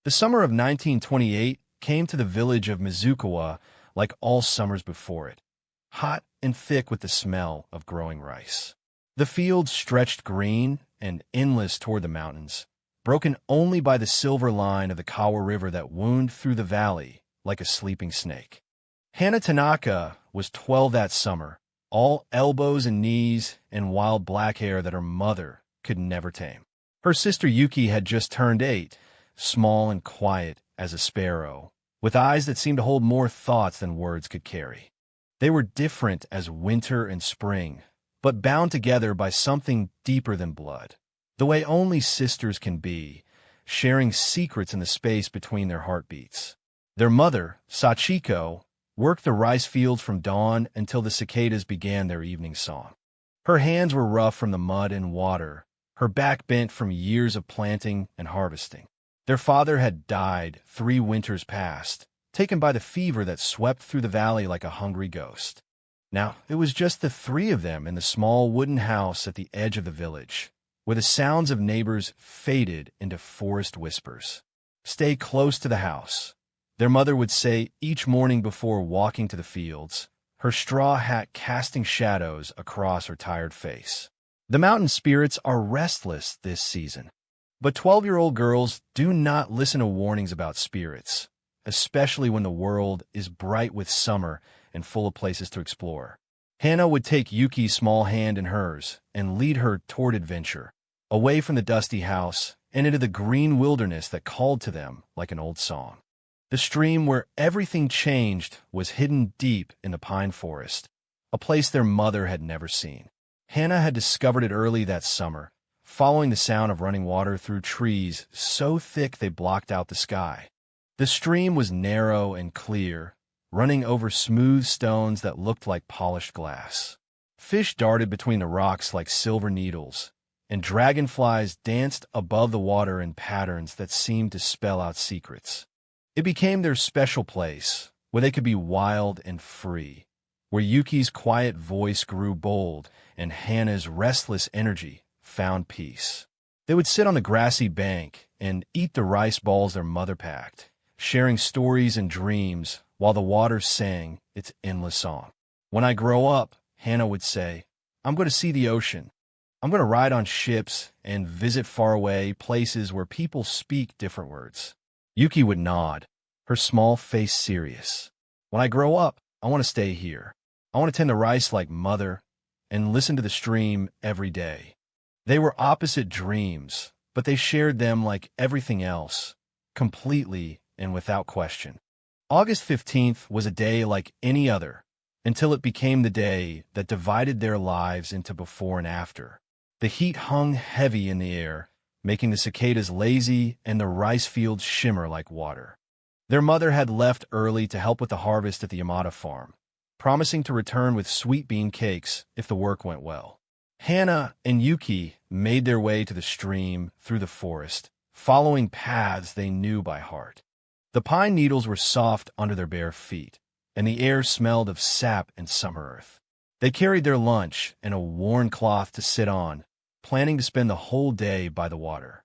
The summer of 1928 came to the village of Mizukawa like all summers before it, hot and thick with the smell of growing rice. The fields stretched green and endless toward the mountains, broken only by the silver line of the Kawa River that wound through the valley like a sleeping snake. Hana Tanaka was 12 that summer, all elbows and knees and wild black hair that her mother could never tame. Her sister Yuki had just turned 8, small and quiet as a sparrow, with eyes that seemed to hold more thoughts than words could carry. They were different as winter and spring, but bound together by something deeper than blood, the way only sisters can be, sharing secrets in the space between their heartbeats. Their mother, Sachiko, worked the rice fields from dawn until the cicadas began their evening song. Her hands were rough from the mud and water, her back bent from years of planting and harvesting. Their father had died 3 winters past, taken by the fever that swept through the valley like a hungry ghost. Now, it was just the 3 of them in the small wooden house at the edge of the village, where the sounds of neighbors faded into forest whispers. "Stay close to the house," their mother would say each morning before walking to the fields, her straw hat casting shadows across her tired face. The mountain spirits are restless this season. But 12-year-old girls do not listen to warnings about spirits, especially when the world is bright with summer and full of places to explore. Hana would take Yuki's small hand in hers and lead her toward adventure, away from the dusty house and into the green wilderness that called to them like an old song. The stream where everything changed was hidden deep in the pine forest, a place their mother had never seen. Hana had discovered it early that summer, following the sound of running water through trees so thick they blocked out the sky. The stream was narrow and clear, running over smooth stones that looked like polished glass. Fish darted between the rocks like silver needles, and dragonflies danced above the water in patterns that seemed to spell out secrets. It became their special place, where they could be wild and free, where Yuki's quiet voice grew bold and Hana's restless energy found peace. They would sit on the grassy bank and eat the rice balls their mother packed, sharing stories and dreams while the water sang its endless song. "When I grow up," Hana would say, "I'm going to see the ocean. I'm going to ride on ships and visit faraway places where people speak different words." Yuki would nod, her small face serious. "When I grow up, I want to stay here. I want to tend the rice like mother and listen to the stream every day." They were opposite dreams, but they shared them like everything else, completely and without question. August 15th was a day like any other, until it became the day that divided their lives into before and after. The heat hung heavy in the air, making the cicadas lazy and the rice fields shimmer like water. Their mother had left early to help with the harvest at the Yamada farm, promising to return with sweet bean cakes if the work went well. Hana and Yuki made their way to the stream through the forest, following paths they knew by heart. The pine needles were soft under their bare feet, and the air smelled of sap and summer earth. They carried their lunch and a worn cloth to sit on, planning to spend the whole day by the water.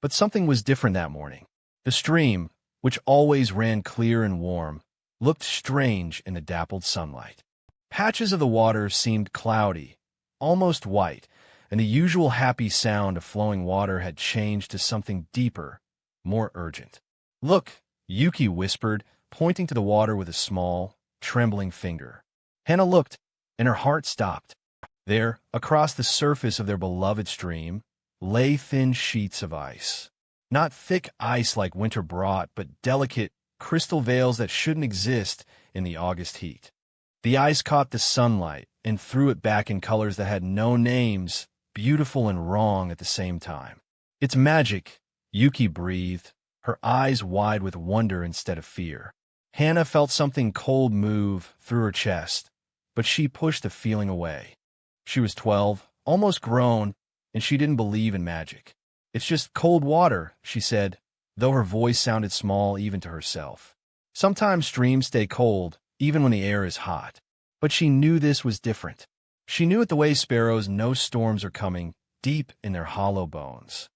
But something was different that morning. The stream, which always ran clear and warm, looked strange in the dappled sunlight. Patches of the water seemed cloudy, almost white, and the usual happy sound of flowing water had changed to something deeper, more urgent. "Look," Yuki whispered, pointing to the water with a small, trembling finger. Hana looked, and her heart stopped. There, across the surface of their beloved stream, lay thin sheets of ice. Not thick ice like winter brought, but delicate, crystal veils that shouldn't exist in the August heat. The ice caught the sunlight and threw it back in colors that had no names, beautiful and wrong at the same time. "It's magic," Yuki breathed, her eyes wide with wonder instead of fear. Hana felt something cold move through her chest, but she pushed the feeling away. She was 12, almost grown, and she didn't believe in magic. "It's just cold water," she said, though her voice sounded small even to herself. Sometimes streams stay cold, even when the air is hot. But she knew this was different. She knew it the way sparrows know storms are coming, deep in their hollow bones.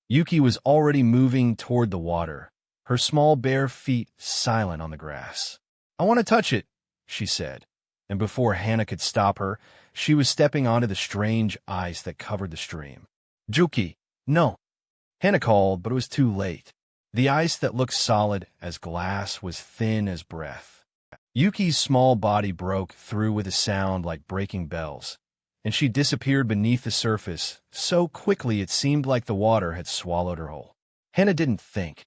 Yuki was already moving toward the water, her small bare feet silent on the grass. "I want to touch it," she said, and before Hannah could stop her, she was stepping onto the strange ice that covered the stream. "Juki, no!" Hannah called, but it was too late. The ice that looked solid as glass was thin as breath. Yuki's small body broke through with a sound like breaking bells, and she disappeared beneath the surface so quickly it seemed like the water had swallowed her whole. Hannah didn't think.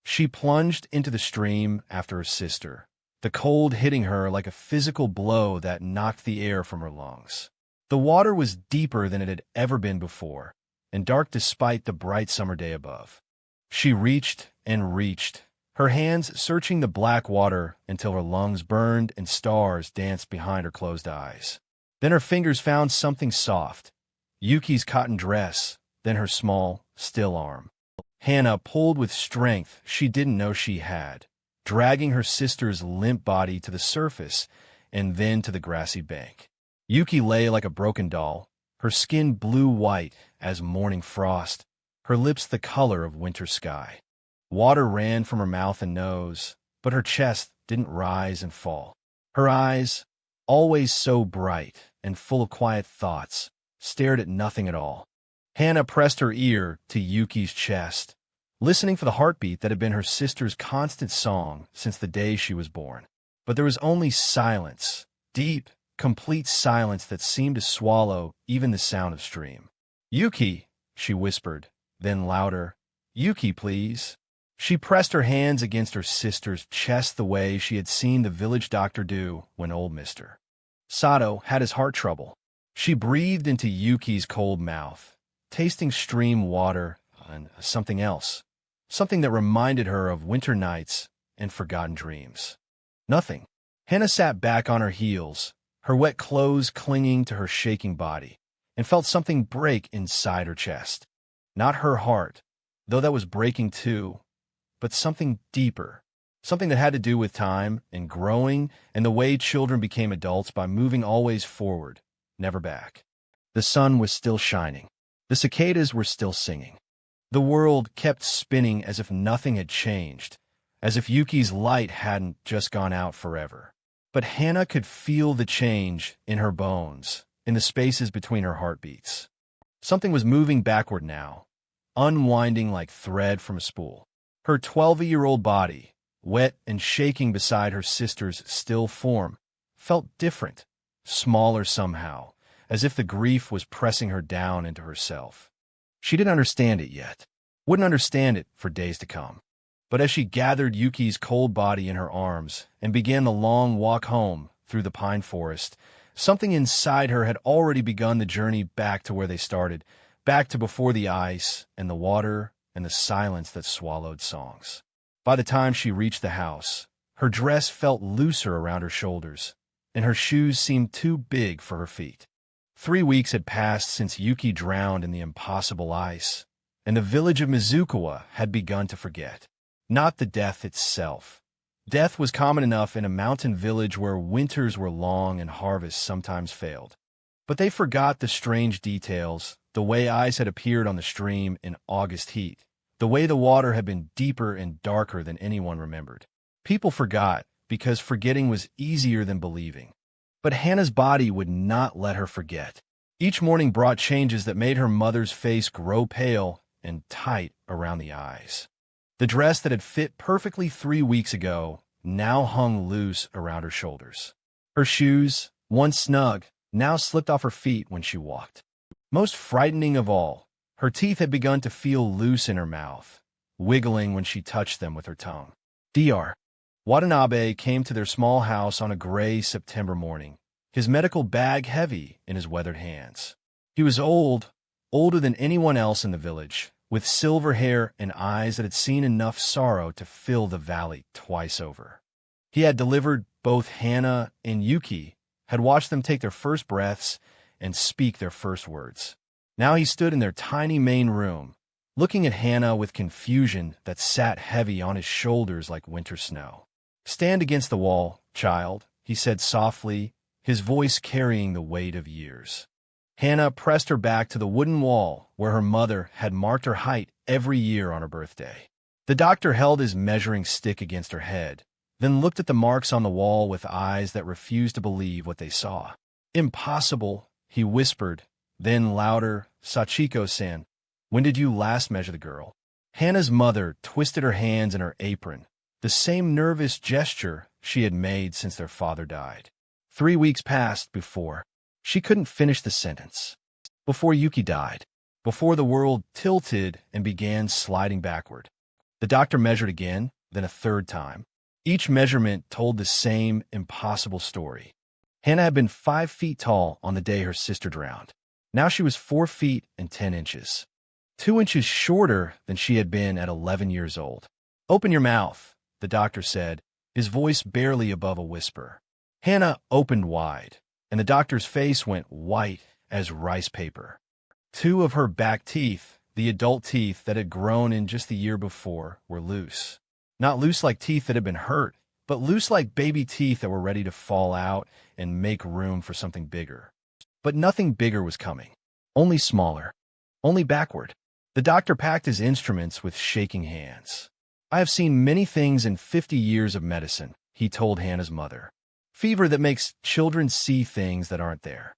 She plunged into the stream after her sister, the cold hitting her like a physical blow that knocked the air from her lungs. The water was deeper than it had ever been before, and dark despite the bright summer day above. She reached and reached, her hands searching the black water until her lungs burned and stars danced behind her closed eyes. Then her fingers found something soft, Yuki's cotton dress, then her small, still arm. Hannah pulled with strength she didn't know she had, dragging her sister's limp body to the surface and then to the grassy bank. Yuki lay like a broken doll, her skin blue-white as morning frost, her lips the color of winter sky. Water ran from her mouth and nose, but her chest didn't rise and fall. Her eyes, always so bright and full of quiet thoughts, stared at nothing at all. Hannah pressed her ear to Yuki's chest, listening for the heartbeat that had been her sister's constant song since the day she was born. But there was only silence, deep, complete silence that seemed to swallow even the sound of stream. "Yuki," she whispered, then louder, "Yuki, please." She pressed her hands against her sister's chest the way she had seen the village doctor do when old Mr. Sato had his heart trouble. She breathed into Yuki's cold mouth, tasting stream water and something else, something that reminded her of winter nights and forgotten dreams. Nothing. Hannah sat back on her heels, her wet clothes clinging to her shaking body, and felt something break inside her chest. Not her heart, though that was breaking too, but something deeper, something that had to do with time and growing and the way children became adults by moving always forward, never back. The sun was still shining. The cicadas were still singing. The world kept spinning as if nothing had changed, as if Yuki's light hadn't just gone out forever. But Hannah could feel the change in her bones, in the spaces between her heartbeats. Something was moving backward now, unwinding like thread from a spool. Her 12-year-old body, wet and shaking beside her sister's still form, felt different, smaller somehow, as if the grief was pressing her down into herself. She didn't understand it yet, wouldn't understand it for days to come. But as she gathered Yuki's cold body in her arms and began the long walk home through the pine forest, something inside her had already begun the journey back to where they started, back to before the ice and the water and the silence that swallowed songs. By the time she reached the house, her dress felt looser around her shoulders, and her shoes seemed too big for her feet. 3 weeks had passed since Yuki drowned in the impossible ice, and the village of Mizukawa had begun to forget. Not the death itself. Death was common enough in a mountain village where winters were long and harvests sometimes failed. But they forgot the strange details, the way ice had appeared on the stream in August heat, the way the water had been deeper and darker than anyone remembered. People forgot because forgetting was easier than believing. But Hannah's body would not let her forget. Each morning brought changes that made her mother's face grow pale and tight around the eyes. The dress that had fit perfectly 3 weeks ago now hung loose around her shoulders. Her shoes, once snug, now slipped off her feet when she walked. Most frightening of all, her teeth had begun to feel loose in her mouth, wiggling when she touched them with her tongue. Dr. Watanabe came to their small house on a gray September morning, his medical bag heavy in his weathered hands. He was old, older than anyone else in the village, with silver hair and eyes that had seen enough sorrow to fill the valley twice over. He had delivered both Hannah and Yuki, had watched them take their first breaths and speak their first words. Now he stood in their tiny main room, looking at Hannah with confusion that sat heavy on his shoulders like winter snow. "Stand against the wall, child," he said softly, his voice carrying the weight of years. Hannah pressed her back to the wooden wall where her mother had marked her height every year on her birthday. The doctor held his measuring stick against her head, then looked at the marks on the wall with eyes that refused to believe what they saw. Impossible, he whispered, then louder, Sachiko-san, when did you last measure the girl? Hana's mother twisted her hands in her apron, the same nervous gesture she had made since their father died. 3 weeks passed before. She couldn't finish the sentence. Before Yuki died. Before the world tilted and began sliding backward. The doctor measured again, then a third time. Each measurement told the same impossible story. Hana had been 5 feet tall on the day her sister drowned. Now she was 4 feet and 10 inches. 2 inches shorter than she had been at 11 years old. Open your mouth, the doctor said, his voice barely above a whisper. Hana opened wide, and the doctor's face went white as rice paper. 2 of her back teeth, the adult teeth that had grown in just the year before, were loose. Not loose like teeth that had been hurt, but loose like baby teeth that were ready to fall out and make room for something bigger. But nothing bigger was coming. Only smaller. Only backward. The doctor packed his instruments with shaking hands. I have seen many things in 50 years of medicine, he told Hana's mother. Fever that makes children see things that aren't there.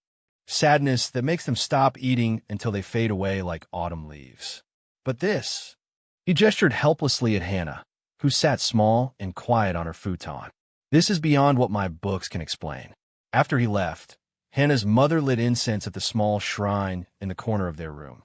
Sadness that makes them stop eating until they fade away like autumn leaves. But this... He gestured helplessly at Hana, who sat small and quiet on her futon. This is beyond what my books can explain. After he left, Hana's mother lit incense at the small shrine in the corner of their room.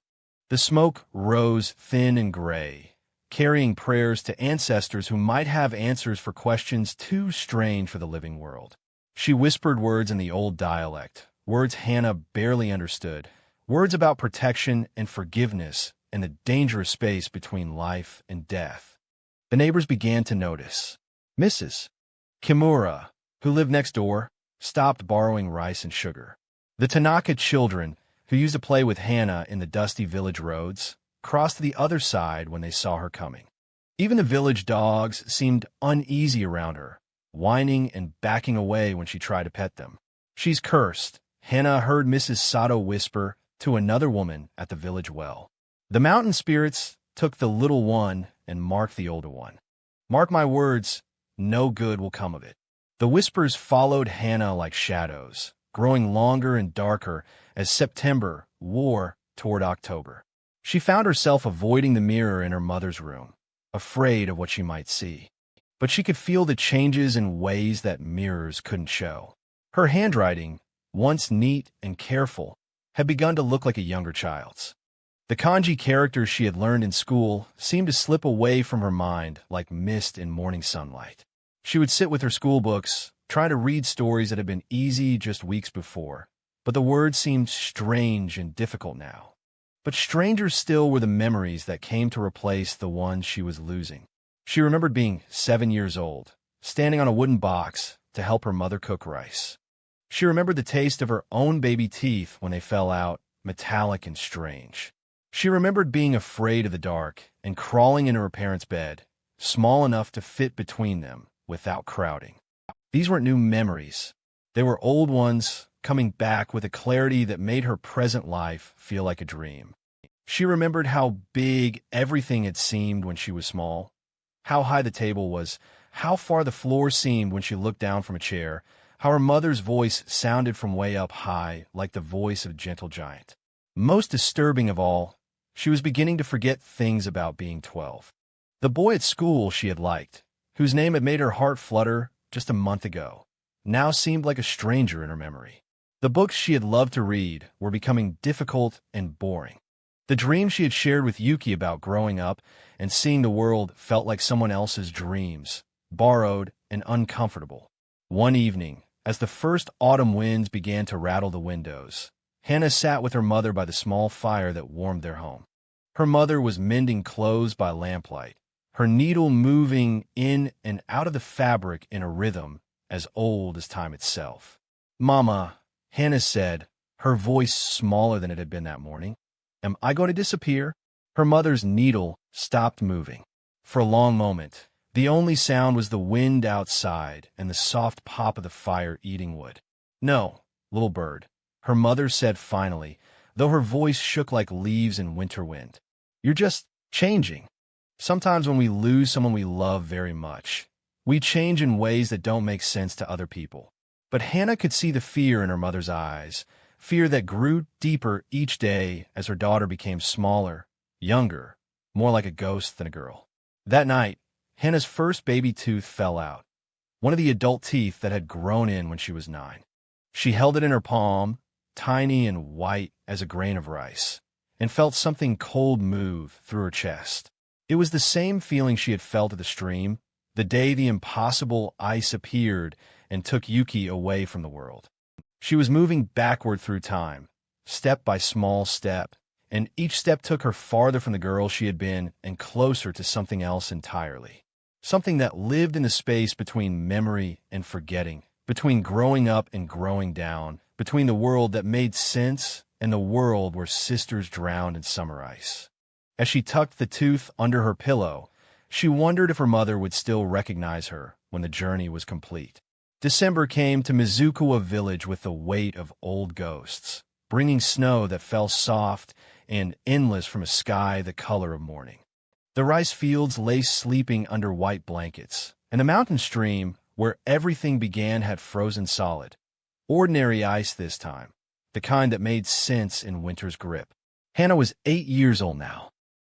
The smoke rose thin and gray, carrying prayers to ancestors who might have answers for questions too strange for the living world. She whispered words in the old dialect, words Hana barely understood, words about protection and forgiveness and the dangerous space between life and death. The neighbors began to notice. Mrs. Kimura, who lived next door, stopped borrowing rice and sugar. The Tanaka children, who used to play with Hana in the dusty village roads, crossed to the other side when they saw her coming. Even the village dogs seemed uneasy around her, whining and backing away when she tried to pet them. She's cursed, Hana heard Mrs. Sato whisper to another woman at the village well. The mountain spirits took the little one and marked the older one. Mark my words, no good will come of it. The whispers followed Hana like shadows, growing longer and darker as September wore toward October. She found herself avoiding the mirror in her mother's room, afraid of what she might see. But she could feel the changes in ways that mirrors couldn't show. Her handwriting, once neat and careful, had begun to look like a younger child's. The kanji characters she had learned in school seemed to slip away from her mind like mist in morning sunlight. She would sit with her school books, trying to read stories that had been easy just weeks before, but the words seemed strange and difficult now. But stranger still were the memories that came to replace the ones she was losing. She remembered being 7 years old, standing on a wooden box to help her mother cook rice. She remembered the taste of her own baby teeth when they fell out, metallic and strange. She remembered being afraid of the dark and crawling into her parents' bed, small enough to fit between them without crowding. These weren't new memories. They were old ones, coming back with a clarity that made her present life feel like a dream. She remembered how big everything had seemed when she was small, how high the table was, how far the floor seemed when she looked down from a chair, how her mother's voice sounded from way up high like the voice of a gentle giant. Most disturbing of all, she was beginning to forget things about being 12. The boy at school she had liked, whose name had made her heart flutter just a month ago, now seemed like a stranger in her memory. The books she had loved to read were becoming difficult and boring. The dreams she had shared with Yuki about growing up and seeing the world felt like someone else's dreams, borrowed and uncomfortable. One evening, as the first autumn winds began to rattle the windows, Hana sat with her mother by the small fire that warmed their home. Her mother was mending clothes by lamplight, her needle moving in and out of the fabric in a rhythm as old as time itself. "Mama," Hana said, her voice smaller than it had been that morning, "am I going to disappear?" Her mother's needle stopped moving. For a long moment, the only sound was the wind outside and the soft pop of the fire eating wood. "No, little bird," her mother said finally, though her voice shook like leaves in winter wind. "You're just changing. Sometimes when we lose someone we love very much, we change in ways that don't make sense to other people. But Hannah could see the fear in her mother's eyes, fear that grew deeper each day as her daughter became smaller, younger, more like a ghost than a girl. That night, Hannah's first baby tooth fell out, one of the adult teeth that had grown in when she was 9. She held it in her palm, tiny and white as a grain of rice, and felt something cold move through her chest. It was the same feeling she had felt at the stream, the day the impossible ice appeared and took Yuki away from the world. She was moving backward through time, step by small step, and each step took her farther from the girl she had been and closer to something else entirely. Something that lived in the space between memory and forgetting, between growing up and growing down, between the world that made sense and the world where sisters drowned in summer ice. As she tucked the tooth under her pillow, she wondered if her mother would still recognize her when the journey was complete. December came to Mizukawa village with the weight of old ghosts, bringing snow that fell soft and endless from a sky the color of morning. The rice fields lay sleeping under white blankets, and the mountain stream, where everything began, had frozen solid. Ordinary ice this time, the kind that made sense in winter's grip. Hannah was 8 years old now.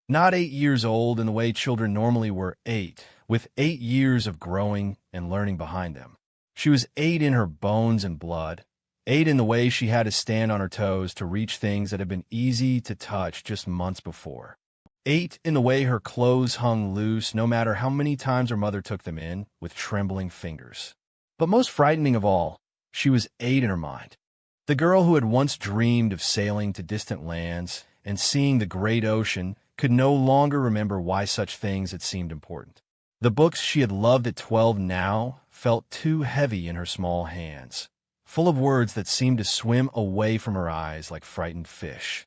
Not 8 years old in the way children normally were 8, with 8 years of growing and learning behind them. She was 8 in her bones and blood, 8 in the way she had to stand on her toes to reach things that had been easy to touch just months before. 8 in the way her clothes hung loose no matter how many times her mother took them in with trembling fingers. But most frightening of all, she was 8 in her mind. The girl who had once dreamed of sailing to distant lands and seeing the great ocean could no longer remember why such things had seemed important. The books she had loved at 12 now felt too heavy in her small hands, full of words that seemed to swim away from her eyes like frightened fish.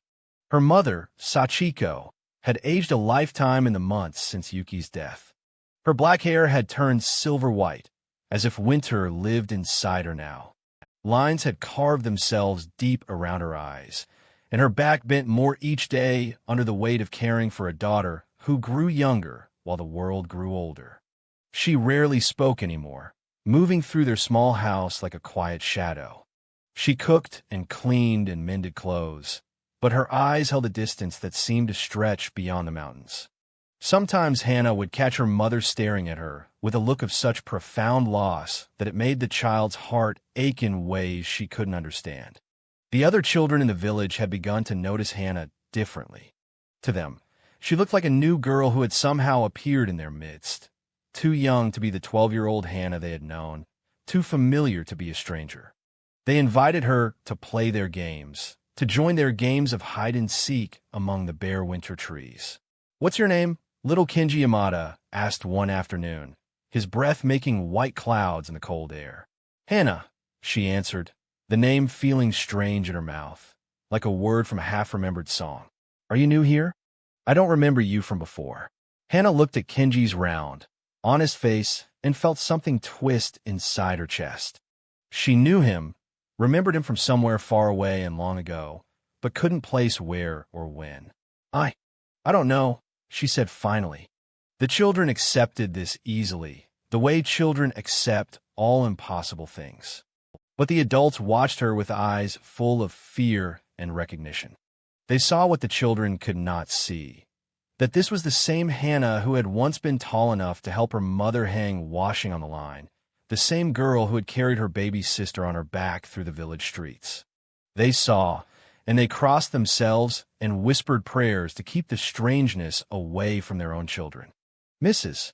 Her mother, Sachiko, had aged a lifetime in the months since Yuki's death. Her black hair had turned silver white, as if winter lived inside her now. Lines had carved themselves deep around her eyes, and her back bent more each day under the weight of caring for a daughter who grew younger while the world grew older. She rarely spoke anymore, moving through their small house like a quiet shadow. She cooked and cleaned and mended clothes, but her eyes held a distance that seemed to stretch beyond the mountains. Sometimes Hannah would catch her mother staring at her with a look of such profound loss that it made the child's heart ache in ways she couldn't understand. The other children in the village had begun to notice Hannah differently. To them, she looked like a new girl who had somehow appeared in their midst, too young to be the 12-year-old Hannah they had known, too familiar to be a stranger. They invited her to play their games, to join their games of hide-and-seek among the bare winter trees. "What's your name?" little Kenji Yamada asked one afternoon, his breath making white clouds in the cold air. "Hannah," she answered, the name feeling strange in her mouth, like a word from a half-remembered song. "Are you new here? I don't remember you from before." Hannah looked at Kenji's round, honest face and felt something twist inside her chest. She knew him, remembered him from somewhere far away and long ago, but couldn't place where or when. I don't know," she said finally. The children accepted this easily, the way children accept all impossible things. But the adults watched her with eyes full of fear and recognition. They saw what the children could not see, that this was the same Hannah who had once been tall enough to help her mother hang washing on the line, the same girl who had carried her baby sister on her back through the village streets. They saw, and they crossed themselves and whispered prayers to keep the strangeness away from their own children. Mrs.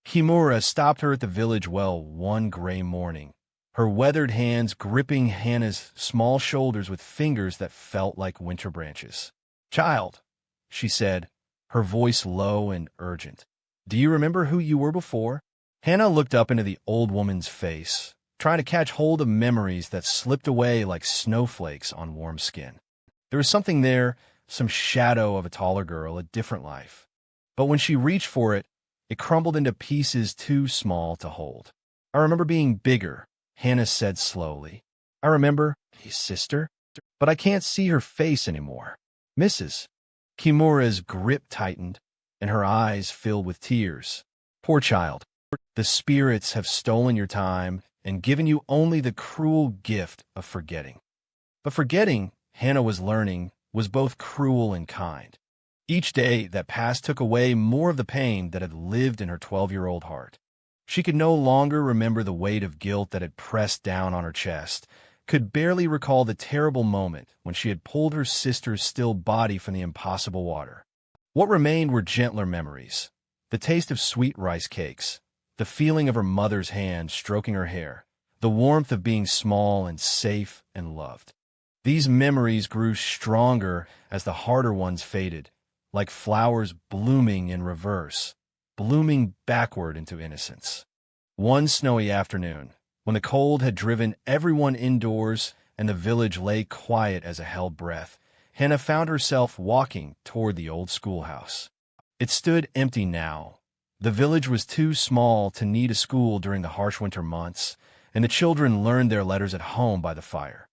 Kimura stopped her at the village well one gray morning, her weathered hands gripping Hannah's small shoulders with fingers that felt like winter branches. "Child," she said, her voice low and urgent, "do you remember who you were before?" Hannah looked up into the old woman's face, trying to catch hold of memories that slipped away like snowflakes on warm skin. There was something there, some shadow of a taller girl, a different life. But when she reached for it, it crumbled into pieces too small to hold. "I remember being bigger," Hannah said slowly. "I remember his sister, but I can't see her face anymore." Mrs. Kimura's grip tightened, and her eyes filled with tears. Poor child. The spirits have stolen your time and given you only the cruel gift of forgetting. But forgetting, Hannah was learning, was both cruel and kind. Each day that passed took away more of the pain that had lived in her 12-year-old heart. She could no longer remember the weight of guilt that had pressed down on her chest, could barely recall the terrible moment when she had pulled her sister's still body from the impossible water. What remained were gentler memories, the taste of sweet rice cakes, the feeling of her mother's hand stroking her hair, the warmth of being small and safe and loved. These memories grew stronger as the harder ones faded, like flowers blooming in reverse, blooming backward into innocence. One snowy afternoon, when the cold had driven everyone indoors and the village lay quiet as a held breath, Hannah found herself walking toward the old schoolhouse. It stood empty now. The village was too small to need a school during the harsh winter months, and the children learned their letters at home by the fire.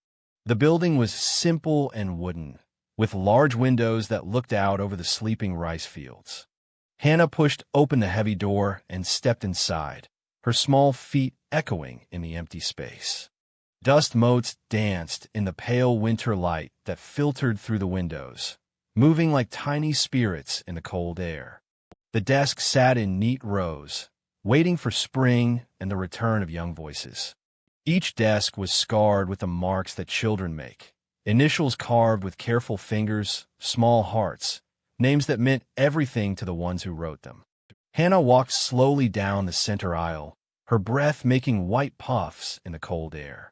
The building was simple and wooden, with large windows that looked out over the sleeping rice fields. Hannah pushed open the heavy door and stepped inside, her small feet echoing in the empty space. Dust motes danced in the pale winter light that filtered through the windows, moving like tiny spirits in the cold air. The desk sat in neat rows, waiting for spring and the return of young voices. Each desk was scarred with the marks that children make, initials carved with careful fingers, small hearts, names that meant everything to the ones who wrote them. Hannah walked slowly down the center aisle, her breath making white puffs in the cold air.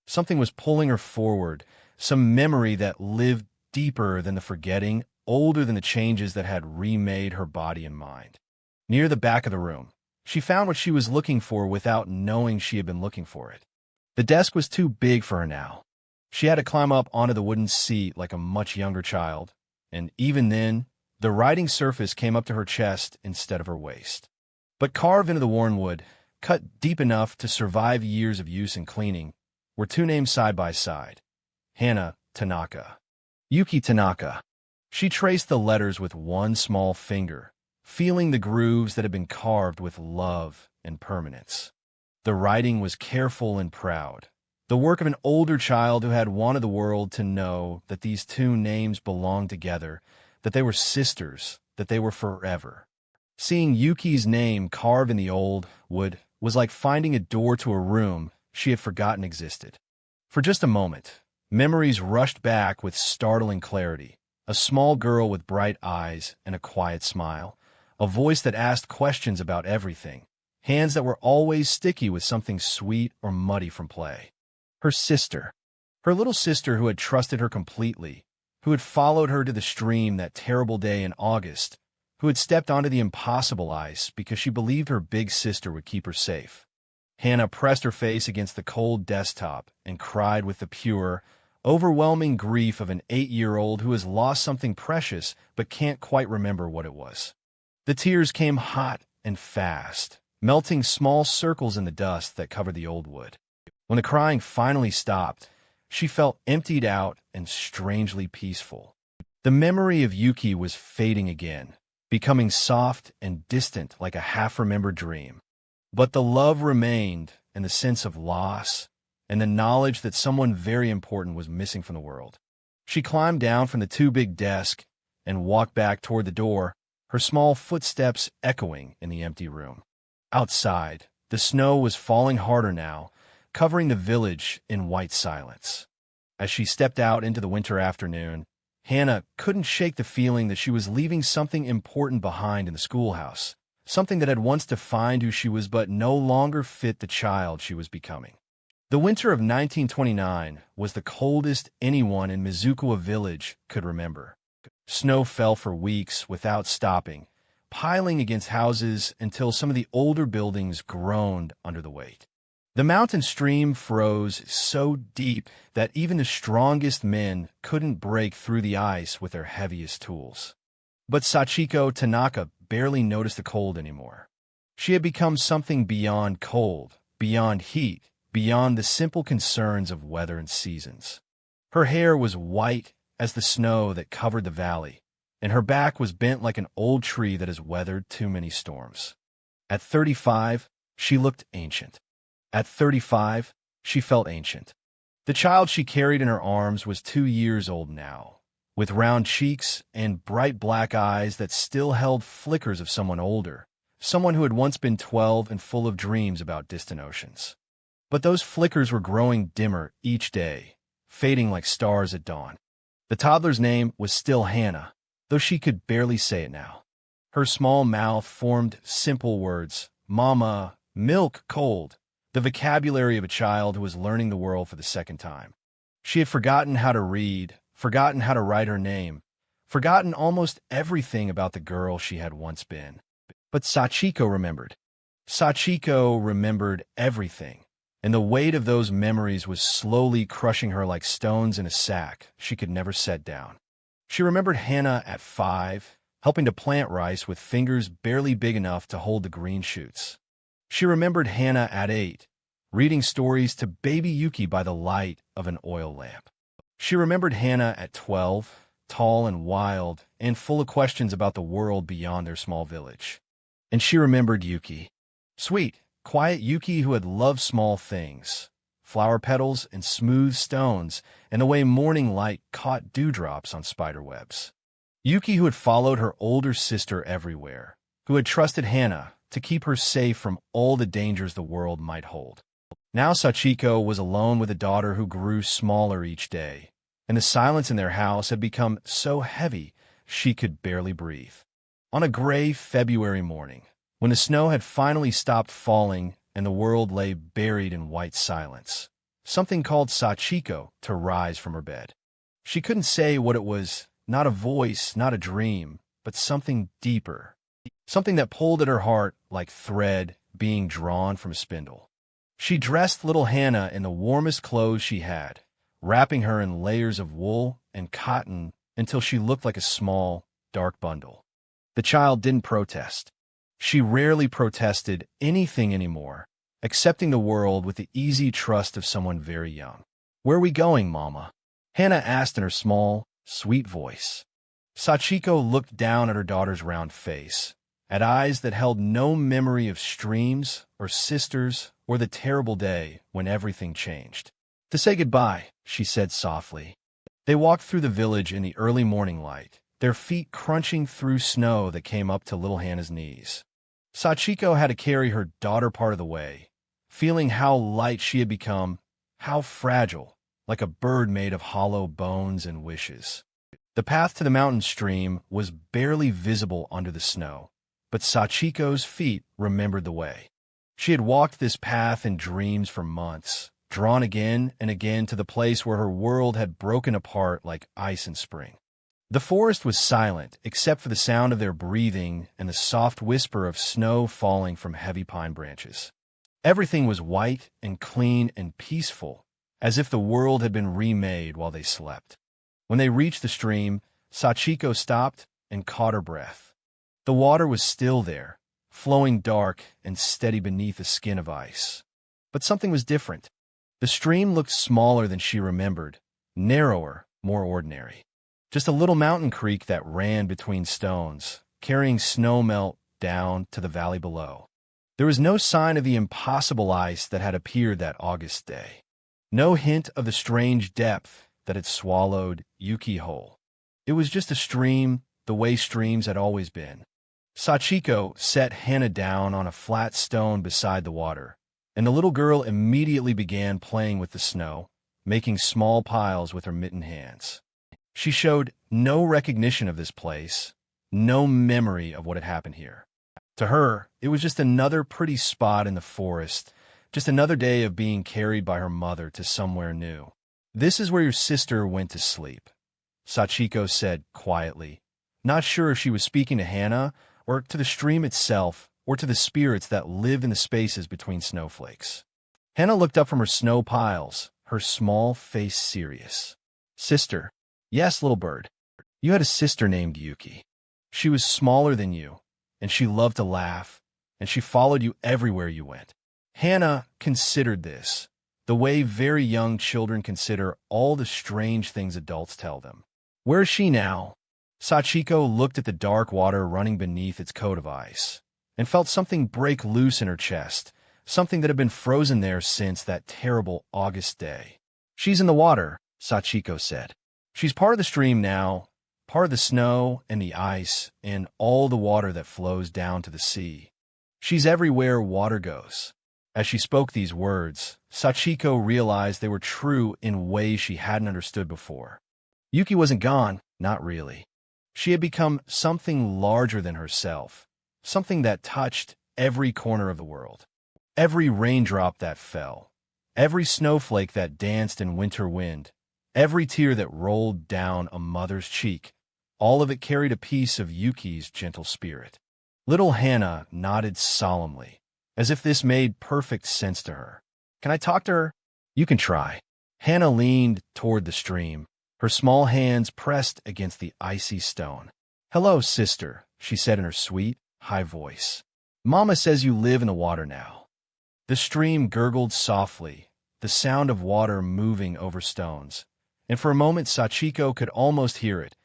Something was pulling her forward, some memory that lived deeper than the forgetting, older than the changes that had remade her body and mind. Near the back of the room, she found what she was looking for without knowing she had been looking for it. The desk was too big for her now. She had to climb up onto the wooden seat like a much younger child, and even then, the writing surface came up to her chest instead of her waist. But carved into the worn wood, cut deep enough to survive years of use and cleaning, were two names side by side: Hannah Tanaka. Yuki Tanaka. She traced the letters with one small finger, feeling the grooves that had been carved with love and permanence. The writing was careful and proud, the work of an older child who had wanted the world to know that these two names belonged together, that they were sisters, that they were forever. Seeing Yuki's name carved in the old wood was like finding a door to a room she had forgotten existed. For just a moment, memories rushed back with startling clarity. A small girl with bright eyes and a quiet smile, a voice that asked questions about everything, hands that were always sticky with something sweet or muddy from play. Her sister. Her little sister who had trusted her completely, who had followed her to the stream that terrible day in August, who had stepped onto the impossible ice because she believed her big sister would keep her safe. Hannah pressed her face against the cold desktop and cried with the pure, overwhelming grief of an 8-year-old who has lost something precious but can't quite remember what it was. The tears came hot and fast, melting small circles in the dust that covered the old wood. When the crying finally stopped, she felt emptied out and strangely peaceful. The memory of Yuki was fading again, becoming soft and distant like a half-remembered dream. But the love remained, and the sense of loss, and the knowledge that someone very important was missing from the world. She climbed down from the too big desk and walked back toward the door, her small footsteps echoing in the empty room. Outside, the snow was falling harder now, covering the village in white silence. As she stepped out into the winter afternoon, Hannah couldn't shake the feeling that she was leaving something important behind in the schoolhouse, something that had once defined who she was but no longer fit the child she was becoming. The winter of 1929 was the coldest anyone in Mizukawa village could remember. Snow fell for weeks without stopping, piling against houses until some of the older buildings groaned under the weight. The mountain stream froze so deep that even the strongest men couldn't break through the ice with their heaviest tools. But Sachiko Tanaka barely noticed the cold anymore. She had become something beyond cold, beyond heat, beyond the simple concerns of weather and seasons. Her hair was white as the snow that covered the valley, and her back was bent like an old tree that has weathered too many storms. At 35, she looked ancient. At 35, she felt ancient. The child she carried in her arms was 2 years old now, with round cheeks and bright black eyes that still held flickers of someone older, someone who had once been 12 and full of dreams about distant oceans. But those flickers were growing dimmer each day, fading like stars at dawn. The toddler's name was still Hannah, though she could barely say it now. Her small mouth formed simple words, mama, milk, cold, the vocabulary of a child who was learning the world for the second time. She had forgotten how to read, forgotten how to write her name, forgotten almost everything about the girl she had once been. But Sachiko remembered. Sachiko remembered everything, and the weight of those memories was slowly crushing her like stones in a sack she could never set down. She remembered Hannah at 5, helping to plant rice with fingers barely big enough to hold the green shoots. She remembered Hannah at 8, reading stories to baby Yuki by the light of an oil lamp. She remembered Hannah at 12, tall and wild, and full of questions about the world beyond their small village. And she remembered Yuki. Sweet, quiet Yuki who had loved small things, flower petals and smooth stones, and the way morning light caught dewdrops on spider webs. Yuki who had followed her older sister everywhere, who had trusted Hannah to keep her safe from all the dangers the world might hold. Now Sachiko was alone with a daughter who grew smaller each day, and the silence in their house had become so heavy she could barely breathe. On a gray February morning, when the snow had finally stopped falling and the world lay buried in white silence, something called Sachiko to rise from her bed. She couldn't say what it was, not a voice, not a dream, but something deeper, something that pulled at her heart like thread being drawn from a spindle. She dressed little Hannah in the warmest clothes she had, wrapping her in layers of wool and cotton until she looked like a small, dark bundle. The child didn't protest. She rarely protested anything anymore, accepting the world with the easy trust of someone very young. "Where are we going, Mama?" Hannah asked in her small, sweet voice. Sachiko looked down at her daughter's round face, at eyes that held no memory of streams or sisters or the terrible day when everything changed. "To say goodbye," she said softly. They walked through the village in the early morning light, their feet crunching through snow that came up to little Hannah's knees. Sachiko had to carry her daughter part of the way, feeling how light she had become, how fragile, like a bird made of hollow bones and wishes. The path to the mountain stream was barely visible under the snow, but Sachiko's feet remembered the way. She had walked this path in dreams for months, drawn again and again to the place where her world had broken apart like ice in spring. The forest was silent except for the sound of their breathing and the soft whisper of snow falling from heavy pine branches. Everything was white and clean and peaceful, as if the world had been remade while they slept. When they reached the stream, Sachiko stopped and caught her breath. The water was still there, flowing dark and steady beneath a skin of ice. But something was different. The stream looked smaller than she remembered, narrower, more ordinary. Just a little mountain creek that ran between stones, carrying snowmelt down to the valley below. There was no sign of the impossible ice that had appeared that August day. No hint of the strange depth that had swallowed Yuki whole. It was just a stream the way streams had always been. Sachiko set Hannah down on a flat stone beside the water, and the little girl immediately began playing with the snow, making small piles with her mittened hands. She showed no recognition of this place, no memory of what had happened here. To her, it was just another pretty spot in the forest, just another day of being carried by her mother to somewhere new. "This is where your sister went to sleep," Sachiko said quietly, not sure if she was speaking to Hannah or to the stream itself or to the spirits that live in the spaces between snowflakes. Hannah looked up from her snow piles, her small face serious. "Sister." "Yes, little bird. You had a sister named Yuki. She was smaller than you, and she loved to laugh, and she followed you everywhere you went." Hannah considered this, the way very young children consider all the strange things adults tell them. "Where is she now?" Sachiko looked at the dark water running beneath its coat of ice, and felt something break loose in her chest, something that had been frozen there since that terrible August day. "She's in the water," Sachiko said. "She's part of the stream now, part of the snow and the ice and all the water that flows down to the sea. She's everywhere water goes." As she spoke these words, Sachiko realized they were true in ways she hadn't understood before. Yuki wasn't gone, not really. She had become something larger than herself, something that touched every corner of the world. Every raindrop that fell, every snowflake that danced in winter wind, every tear that rolled down a mother's cheek, all of it carried a piece of Yuki's gentle spirit. Little Hannah nodded solemnly, as if this made perfect sense to her. "Can I talk to her?" "You can try." Hannah leaned toward the stream, her small hands pressed against the icy stone. "Hello, sister," she said in her sweet, high voice. "Mama says you live in the water now." The stream gurgled softly, the sound of water moving over stones, and for a moment Sachiko could almost hear it,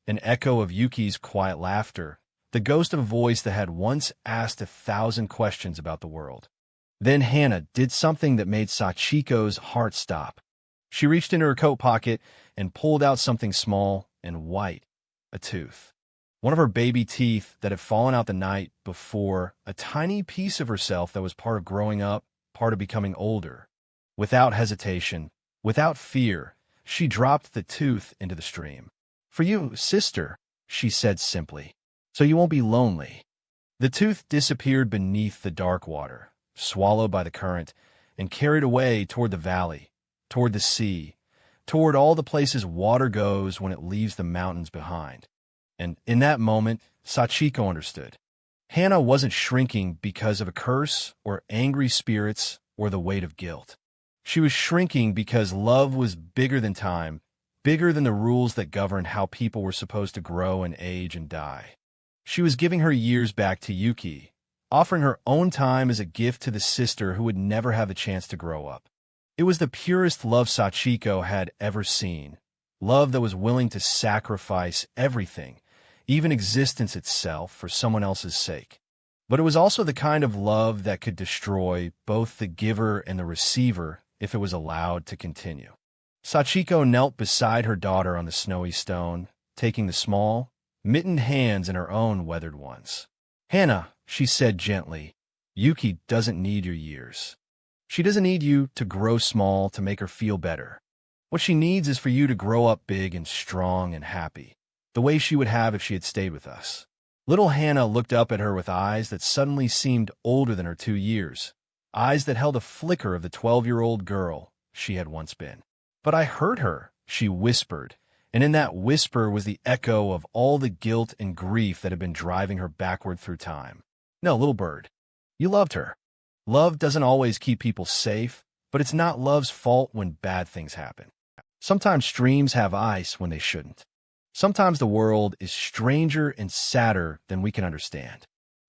an echo of Yuki's quiet laughter, the ghost of a voice that had once asked 1,000 questions about the world. Then Hannah did something that made Sachiko's heart stop. She reached into her coat pocket and pulled out something small and white, a tooth. One of her baby teeth that had fallen out the night before, a tiny piece of herself that was part of growing up, part of becoming older. Without hesitation, without fear, she dropped the tooth into the stream. "For you, sister," she said simply, "so you won't be lonely." The tooth disappeared beneath the dark water, swallowed by the current, and carried away toward the valley, toward the sea, toward all the places water goes when it leaves the mountains behind. And in that moment, Sachiko understood. Hannah wasn't shrinking because of a curse or angry spirits or the weight of guilt. She was shrinking because love was bigger than time, bigger than the rules that governed how people were supposed to grow and age and die. She was giving her years back to Yuki, offering her own time as a gift to the sister who would never have the chance to grow up. It was the purest love Sachiko had ever seen, love that was willing to sacrifice everything, even existence itself, for someone else's sake. But it was also the kind of love that could destroy both the giver and the receiver if it was allowed to continue. Sachiko knelt beside her daughter on the snowy stone, taking the small, mittened hands in her own weathered ones. "Hannah," she said gently, "Yuki doesn't need your years. She doesn't need you to grow small to make her feel better. What she needs is for you to grow up big and strong and happy, the way she would have if she had stayed with us." Little Hannah looked up at her with eyes that suddenly seemed older than her 2 years, eyes that held a flicker of the 12-year-old girl she had once been. "But I hurt her," she whispered, and in that whisper was the echo of all the guilt and grief that had been driving her backward through time. "No, little bird, you loved her. Love doesn't always keep people safe, but it's not love's fault when bad things happen. Sometimes streams have ice when they shouldn't. Sometimes the world is stranger and sadder than we can understand.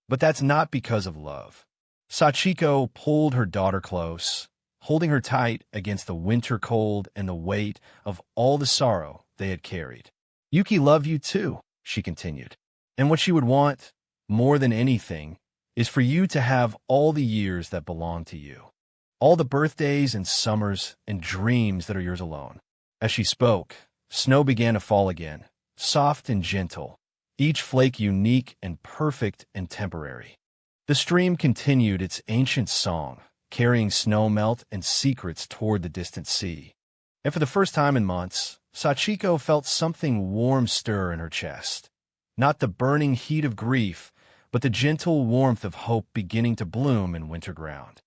But that's not because of love." Sachiko pulled her daughter close, holding her tight against the winter cold and the weight of all the sorrow they had carried. "Yuki loved you too," she continued. "And what she would want, more than anything, is for you to have all the years that belong to you. All the birthdays and summers and dreams that are yours alone." As she spoke, snow began to fall again, soft and gentle, each flake unique and perfect and temporary. The stream continued its ancient song, carrying snowmelt and secrets toward the distant sea. And for the first time in months, Sachiko felt something warm stir in her chest. Not the burning heat of grief, but the gentle warmth of hope beginning to bloom in winter ground.